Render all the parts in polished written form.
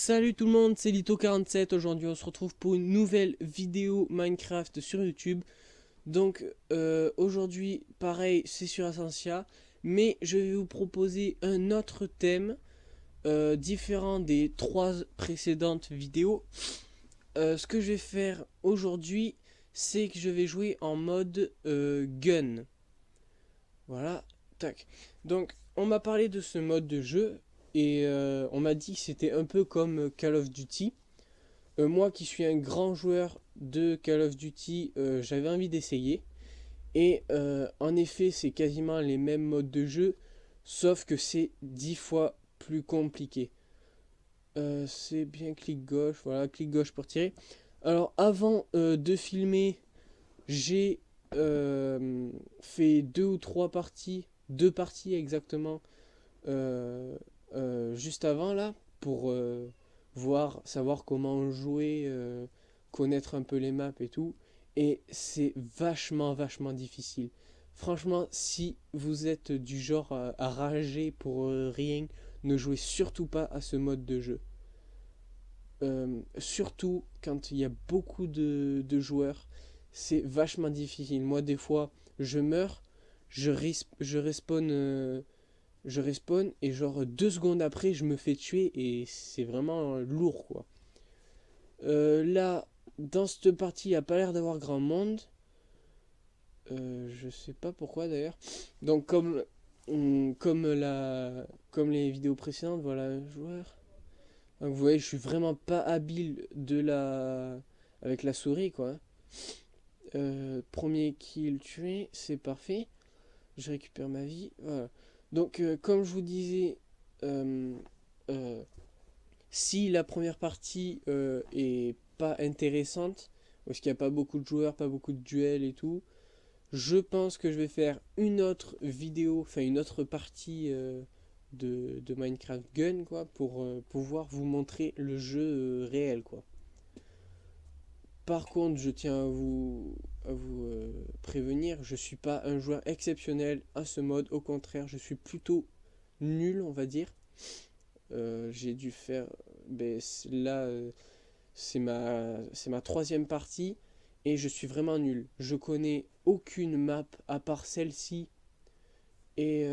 Salut tout le monde, c'est Lito47. Aujourd'hui on se retrouve pour une nouvelle vidéo Minecraft sur YouTube. Donc aujourd'hui pareil c'est sur Essentia, mais je vais vous proposer un autre thème différent des trois précédentes vidéos. Ce que je vais faire aujourd'hui, c'est que je vais jouer en mode gun. Voilà, tac. Donc on m'a parlé de ce mode de jeu et on m'a dit que c'était un peu comme Call of Duty. Moi qui suis un grand joueur de Call of Duty, j'avais envie d'essayer. Et en effet, c'est quasiment les mêmes modes de jeu, sauf que c'est 10 fois plus compliqué. C'est bien clic gauche, voilà, clic gauche pour tirer. Alors avant de filmer, j'ai fait deux parties exactement, euh, juste avant là, pour savoir comment jouer, connaître un peu les maps et tout. Et c'est vachement difficile. Franchement, si vous êtes du genre à rager pour rien, ne jouez surtout pas à ce mode de jeu. Surtout quand il y a beaucoup de joueurs, c'est vachement difficile. Moi, des fois, je meurs, je respawn et genre 2 secondes après, je me fais tuer et c'est vraiment lourd quoi. Là, dans cette partie, il n'y a pas l'air d'avoir grand monde. Je sais pas pourquoi d'ailleurs. Donc, comme les vidéos précédentes, voilà, joueur. Donc, vous voyez, je suis vraiment pas habile avec la souris quoi. Premier kill tué, c'est parfait. Je récupère ma vie. Voilà. Donc, comme je vous disais, euh, euh, si la première partie est pas intéressante, parce qu'il n'y a pas beaucoup de joueurs, pas beaucoup de duels et tout, je pense que je vais faire une autre vidéo, enfin une autre partie de Minecraft Gun, quoi, pour pouvoir vous montrer le jeu réel, quoi. Par contre, je tiens à vous prévenir, je suis pas un joueur exceptionnel à ce mode, au contraire, je suis plutôt nul, on va dire. J'ai dû faire, ben, là, c'est ma troisième partie et je suis vraiment nul. Je connais aucune map à part celle-ci et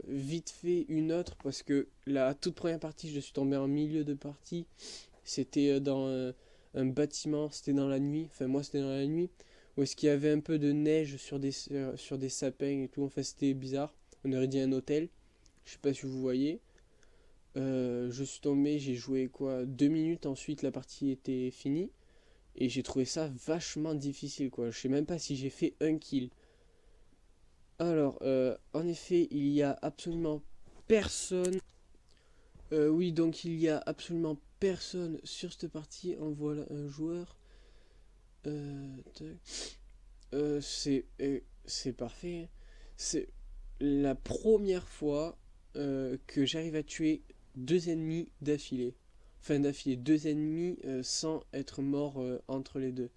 vite fait une autre parce que la toute première partie, je suis tombé en milieu de partie. C'était dans un bâtiment, c'était dans la nuit. Enfin, moi, c'était dans la nuit où est-ce qu'il y avait un peu de neige sur des sapins et tout. Enfin, c'était bizarre. On aurait dit un hôtel. Je sais pas si vous voyez. Je suis tombé, j'ai joué quoi 2 minutes, ensuite la partie était finie. Et j'ai trouvé ça vachement difficile quoi. Je sais même pas si j'ai fait un kill. Alors, en effet, il y a absolument personne. Oui, donc il y a absolument personne sur cette partie. En voilà un joueur. Tac. C'est parfait. C'est la première fois que j'arrive à tuer 2 ennemis d'affilée. Enfin, d'affilée, 2 ennemis sans être mort entre les deux.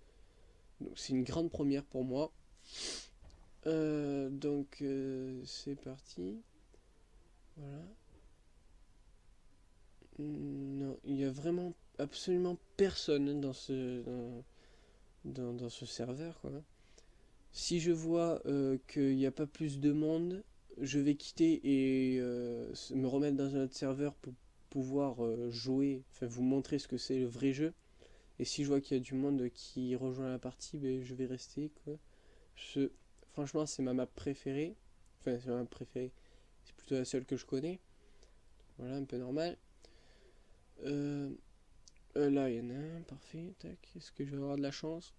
Donc, c'est une grande première pour moi. C'est parti. Voilà. Non, il y a vraiment absolument personne dans ce serveur, quoi. Si je vois qu'il n'y a pas plus de monde, je vais quitter et me remettre dans un autre serveur pour pouvoir jouer, enfin vous montrer ce que c'est le vrai jeu. Et si je vois qu'il y a du monde qui rejoint la partie, ben, je vais rester quoi. Je, Franchement, c'est ma map préférée. Enfin, c'est ma map préférée. C'est plutôt la seule que je connais. Voilà, un peu normal. Euh, Là, il y en a un, parfait. Tac, est-ce que je vais avoir de la chance?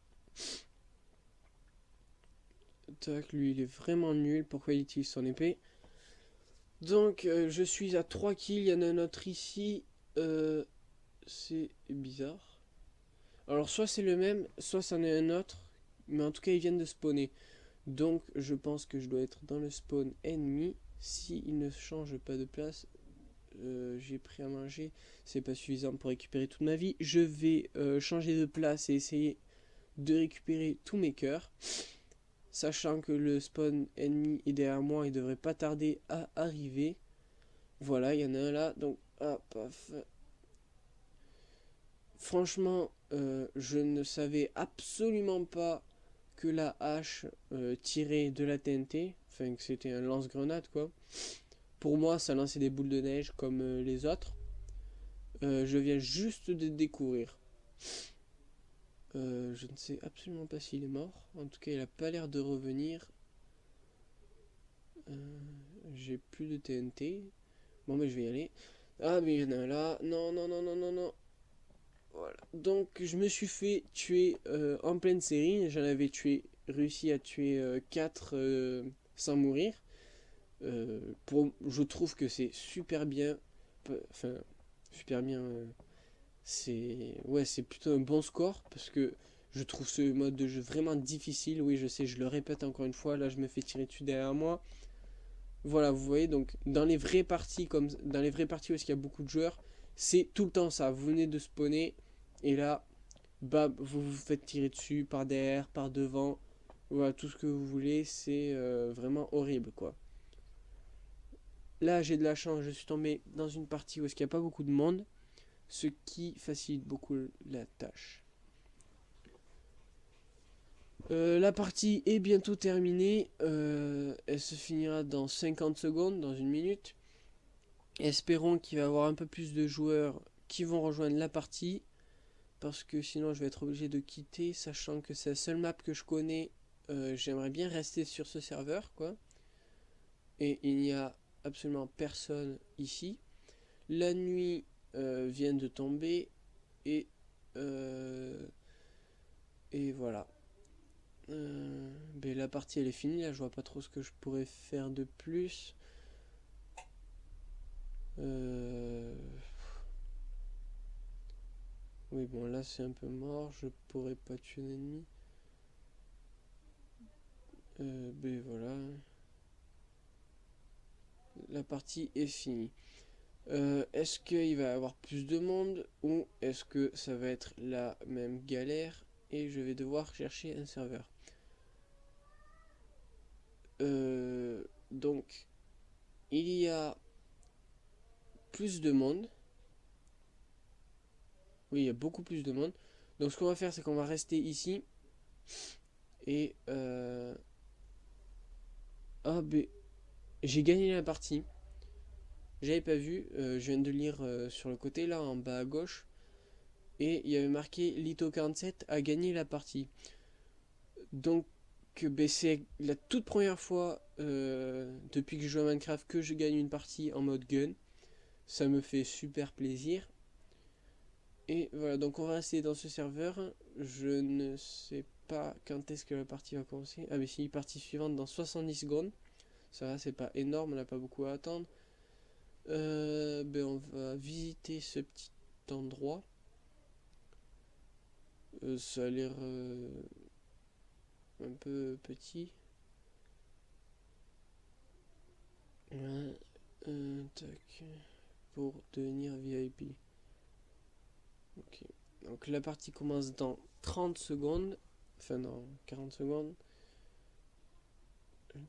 Tac, lui, il est vraiment nul. Pourquoi il utilise son épée? Donc, je suis à 3 kills. Il y en a un autre ici. Euh, c'est bizarre. Alors, soit c'est le même, soit c'en est un autre. Mais en tout cas, ils viennent de spawner. Donc, je pense que je dois être dans le spawn ennemi. S'il ne change pas de place, j'ai pris à manger. C'est pas suffisant pour récupérer toute ma vie. Je vais changer de place et essayer de récupérer tous mes cœurs. Sachant que le spawn ennemi est derrière moi, il devrait pas tarder à arriver. Voilà, il y en a un là, donc, ah, paf. Franchement, je ne savais absolument pas que la hache tirait de la TNT, enfin que c'était un lance-grenade quoi. Pour moi, ça lançait des boules de neige comme les autres. Je viens juste de découvrir. Je ne sais absolument pas s'il est mort. En tout cas, il a pas l'air de revenir. J'ai plus de TNT. Bon, mais je vais y aller. Ah, mais il y en a un là. Non, non, non, non, non, non. Voilà. Donc, je me suis fait tuer en pleine série. J'en avais réussi à tuer 4 sans mourir. Je trouve que c'est super bien. Enfin, super bien. C'est plutôt un bon score parce que je trouve ce mode de jeu vraiment difficile. Oui, je sais, je le répète encore une fois. Là, je me fais tirer dessus derrière moi. Voilà, vous voyez, donc dans les vraies parties, comme dans les vraies parties où il y a beaucoup de joueurs, c'est tout le temps ça. Vous venez de spawner et là, bah, vous vous faites tirer dessus par derrière, par devant. Voilà, tout ce que vous voulez, c'est vraiment horrible quoi. Là, j'ai de la chance, je suis tombé dans une partie où il n'y a pas beaucoup de monde, ce qui facilite beaucoup la tâche. La partie est bientôt terminée. Elle se finira dans 50 secondes, dans une minute. Espérons qu'il va y avoir un peu plus de joueurs qui vont rejoindre la partie. Parce que sinon je vais être obligé de quitter, sachant que c'est la seule map que je connais. J'aimerais bien rester sur ce serveur, quoi. Et il n'y a absolument personne ici. La nuit vient de tomber. Et, euh, et voilà. Ben, la partie elle est finie, là je vois pas trop ce que je pourrais faire de plus. Oui bon là c'est un peu mort, je pourrais pas tuer l'ennemi. Ben voilà. La partie est finie. Est-ce qu'il va y avoir plus de monde ou est-ce que ça va être la même galère et je vais devoir chercher un serveur. Donc il y a plus de monde. Oui, il y a beaucoup plus de monde. Donc ce qu'on va faire, c'est qu'on va rester ici. Et ah ben j'ai gagné la partie. J'avais pas vu. Je viens de lire sur le côté là en bas à gauche. Et il y avait marqué Lito47 a gagné la partie. Donc ben, c'est la toute première fois depuis que je joue à Minecraft que je gagne une partie en mode gun. Ça me fait super plaisir. Et voilà, donc on va rester dans ce serveur. Je ne sais pas quand est-ce que la partie va commencer. Ah mais si, partie suivante dans 70 secondes. Ça va, c'est pas énorme, on n'a pas beaucoup à attendre. Ben on va visiter ce petit endroit. Ça a l'air un peu petit. Tac. Pour devenir VIP. Ok. Donc la partie commence dans 30 secondes. Enfin dans 40 secondes.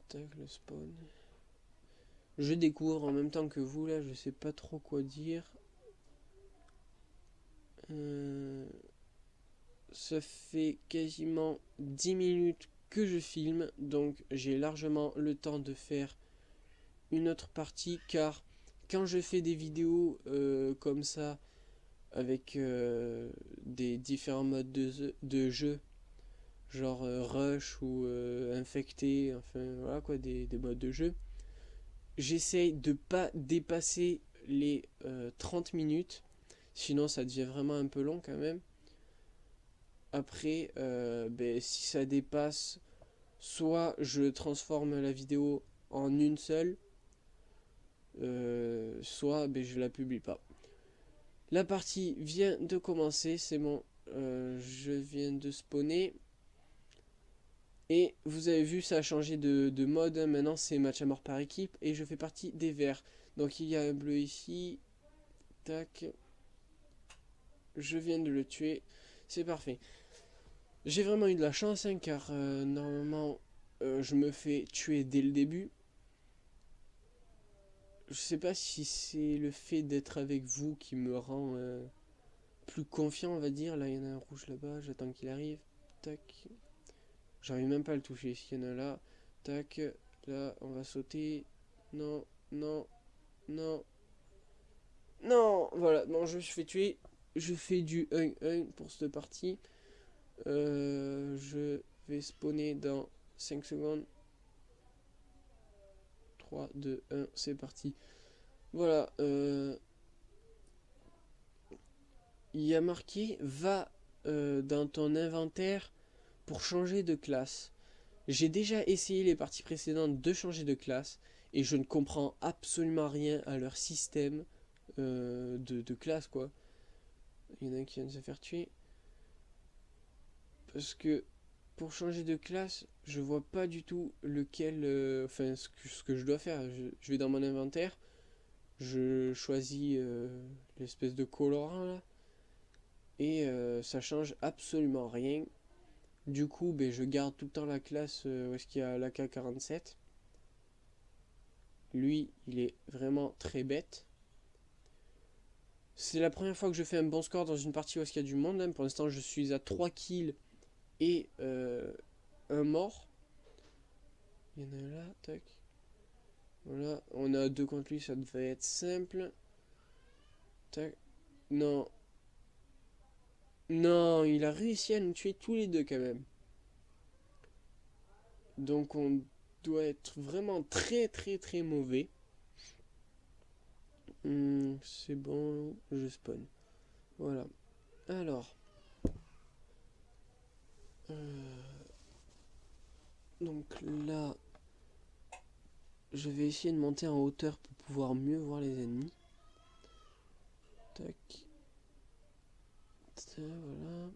Tac, le spawn. Je découvre en même temps que vous là, je sais pas trop quoi dire. Ça fait quasiment 10 minutes que je filme, donc j'ai largement le temps de faire une autre partie car quand je fais des vidéos comme ça avec des différents modes de jeu, genre rush ou infecté, enfin voilà quoi, des modes de jeu, j'essaye de pas dépasser les 30 minutes, sinon ça devient vraiment un peu long quand même. Après, ben, si ça dépasse, soit je transforme la vidéo en une seule, soit ben, je la publie pas. La partie vient de commencer, c'est bon, je viens de spawner. Et vous avez vu, ça a changé de mode, hein. Maintenant c'est match à mort par équipe et je fais partie des verts. Donc il y a un bleu ici, tac, je viens de le tuer, c'est parfait. J'ai vraiment eu de la chance, hein, car normalement je me fais tuer dès le début. Je sais pas si c'est le fait d'être avec vous qui me rend plus confiant, on va dire. Là, il y en a un rouge là-bas, j'attends qu'il arrive. Tac. J'arrive même pas à le toucher. S'il y en a là, tac. Là, on va sauter. Non, non, non, non. Voilà, non, je me suis fait tuer. Je fais du 1-1 pour cette partie. Je vais spawner dans 5 secondes. 3, 2, 1, c'est parti. Voilà, il y a marqué va dans ton inventaire pour changer de classe. J'ai déjà essayé les parties précédentes de changer de classe et je ne comprends absolument rien à leur système de classe, quoi. Il y en a un qui vient de se faire tuer. Parce que pour changer de classe, je vois pas du tout lequel. Enfin, ce que je dois faire. Je vais dans mon inventaire, je choisis l'espèce de colorant là, et ça change absolument rien. Du coup, ben, je garde tout le temps la classe où est-ce qu'il y a l'AK-47. Lui, il est vraiment très bête. C'est la première fois que je fais un bon score dans une partie où est-ce qu'il y a du monde, hein. Pour l'instant, je suis à 3 kills et un mort. Il y en a un là, tac. Voilà, on a 2 contre lui, ça devait être simple. Tac. Non. Non, il a réussi à nous tuer tous les deux quand même. Donc on doit être vraiment très très très mauvais. C'est bon, je spawn. Voilà. Alors. Donc là, je vais essayer de monter en hauteur pour pouvoir mieux voir les ennemis. Tac. Ça, voilà.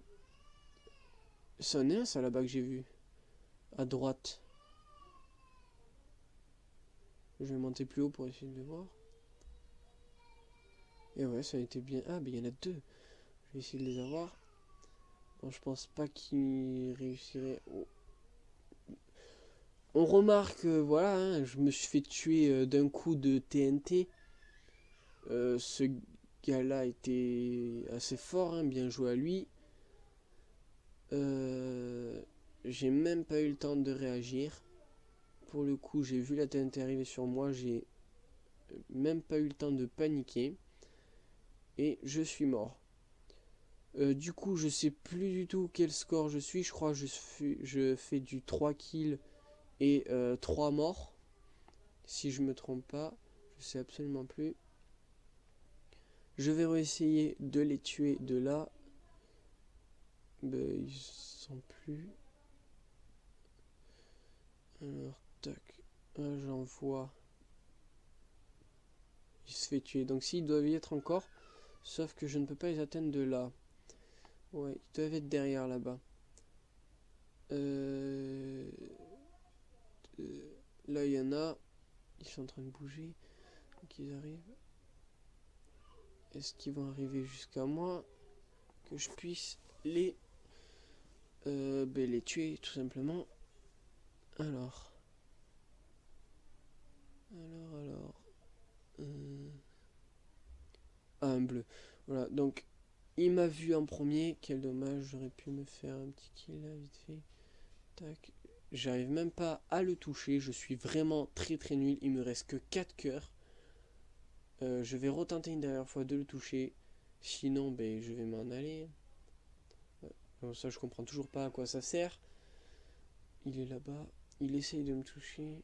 C'en est un, ça là-bas que j'ai vu. À droite. Je vais monter plus haut pour essayer de le voir. Et ouais, ça a été bien. Ah, mais il y en a deux. Je vais essayer de les avoir. Bon, je pense pas qu'ils réussiraient. Oh. On remarque, voilà, hein, je me suis fait tuer d'un coup de TNT. Ce gars-là était assez fort, hein, bien joué à lui. J'ai même pas eu le temps de réagir. Pour le coup, j'ai vu la TNT arriver sur moi, j'ai même pas eu le temps de paniquer. Et je suis mort. Du coup, je sais plus du tout quel score je suis. Je crois que je fais du 3 kills et 3 morts. Si je me trompe pas, je sais absolument plus. Je vais réessayer de les tuer de là. Ben, ils sont plus. Alors, tac. Ah, j'en vois. Il se fait tuer. Donc, s'ils doivent y être encore. Sauf que je ne peux pas les atteindre de là. Ouais, ils doivent être derrière là-bas. Là, il y en a. Ils sont en train de bouger. Donc, ils arrivent. Est-ce qu'ils vont arriver jusqu'à moi? Que je puisse les les tuer tout simplement. Alors. Ah, un bleu. Voilà, donc il m'a vu en premier. Quel dommage, j'aurais pu me faire un petit kill là, vite fait. Tac. J'arrive même pas à le toucher. Je suis vraiment très très nul. Il me reste que 4 cœurs. Je vais retenter une dernière fois de le toucher. Sinon, ben, je vais m'en aller. Bon, ça, je comprends toujours pas à quoi ça sert. Il est là-bas. Il essaye de me toucher.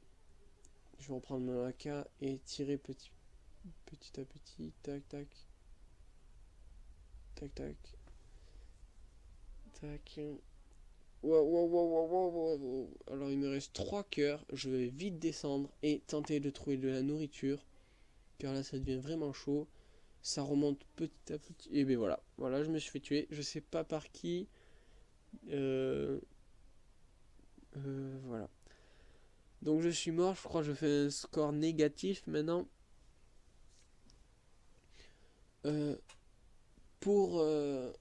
Je vais en prendre mon AK et tirer petit à petit. Tac, tac. Tac, tac. Tac. Wow, wow, wow, wow, wow, wow. Alors, il me reste 3 cœurs. Je vais vite descendre et tenter de trouver de la nourriture. Car là, ça devient vraiment chaud. Ça remonte petit à petit. Et ben voilà. Voilà, je me suis fait tuer. Je sais pas par qui. Voilà. Donc je suis mort, je crois que je fais un score négatif maintenant. Euh, pour, euh,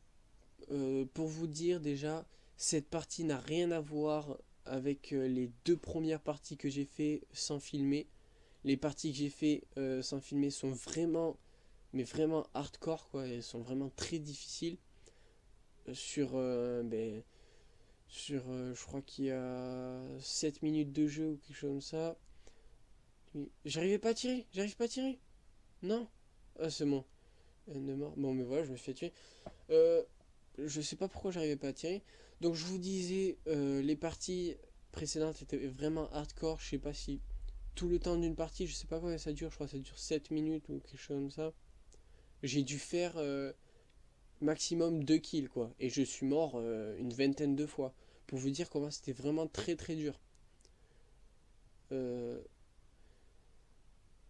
pour vous dire déjà, cette partie n'a rien à voir avec les 2 premières parties que j'ai fait sans filmer. Les parties que j'ai fait sans filmer sont vraiment, mais vraiment hardcore quoi, elles sont vraiment très difficiles. sur, je crois qu'il y a 7 minutes de jeu ou quelque chose comme ça. J'arrivais pas à tirer, j'arrive pas à tirer. Non. Ah, c'est bon. De mort. Bon, mais voilà, je me suis fait tuer. Euh, je sais pas pourquoi j'arrivais pas à tirer. Donc, je vous disais, les parties précédentes étaient vraiment hardcore. Je sais pas si tout le temps d'une partie, je sais pas combien ça dure. Je crois que ça dure 7 minutes ou quelque chose comme ça. J'ai dû faire maximum 2 kills, quoi. Et je suis mort une vingtaine de fois. Pour vous dire comment c'était vraiment très très dur. Euh,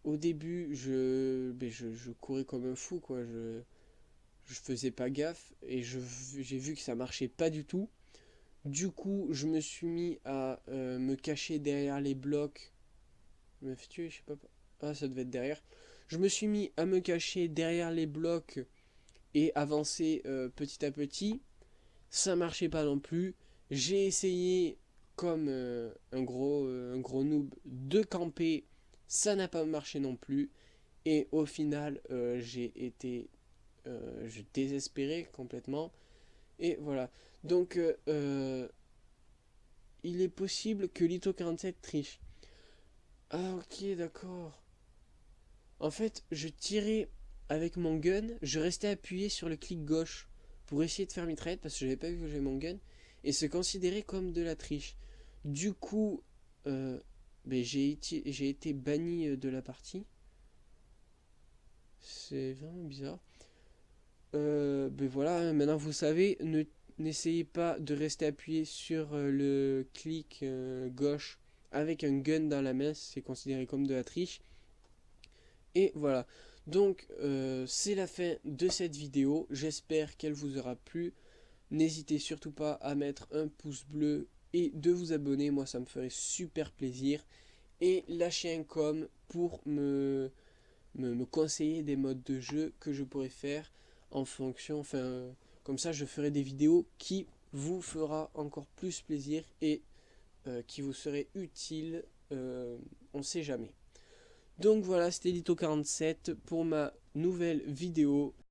Au début, je courais comme un fou, quoi. Je faisais pas gaffe et j'ai vu que ça marchait pas du tout. Du coup, je me suis mis à me cacher derrière les blocs. Je me fait tuer, je sais pas. Ah, ça devait être derrière. Je me suis mis à me cacher derrière les blocs et avancer petit à petit. Ça marchait pas non plus. J'ai essayé, comme un gros noob, de camper. Ça n'a pas marché non plus. Et au final, j'ai été je désespérais complètement. Et voilà. Donc, il est possible que Lito 47 triche. Ah, ok, d'accord. En fait, je tirais avec mon gun, je restais appuyé sur le clic gauche pour essayer de faire mitraillette parce que j'avais pas vu que j'avais mon gun. Et c'est considéré comme de la triche. Du coup, j'ai été banni de la partie. C'est vraiment bizarre. Ben voilà, hein, maintenant vous savez, n'essayez pas de rester appuyé sur le clic gauche avec un gun dans la main, c'est considéré comme de la triche. Et voilà, donc c'est la fin de cette vidéo, j'espère qu'elle vous aura plu. N'hésitez surtout pas à mettre un pouce bleu et de vous abonner, moi ça me ferait super plaisir. Et lâchez un com pour me conseiller des modes de jeu que je pourrais faire en fonction, enfin, comme ça je ferai des vidéos qui vous fera encore plus plaisir et qui vous seraient utiles, on sait jamais. Donc voilà, c'était Lito47 pour ma nouvelle vidéo.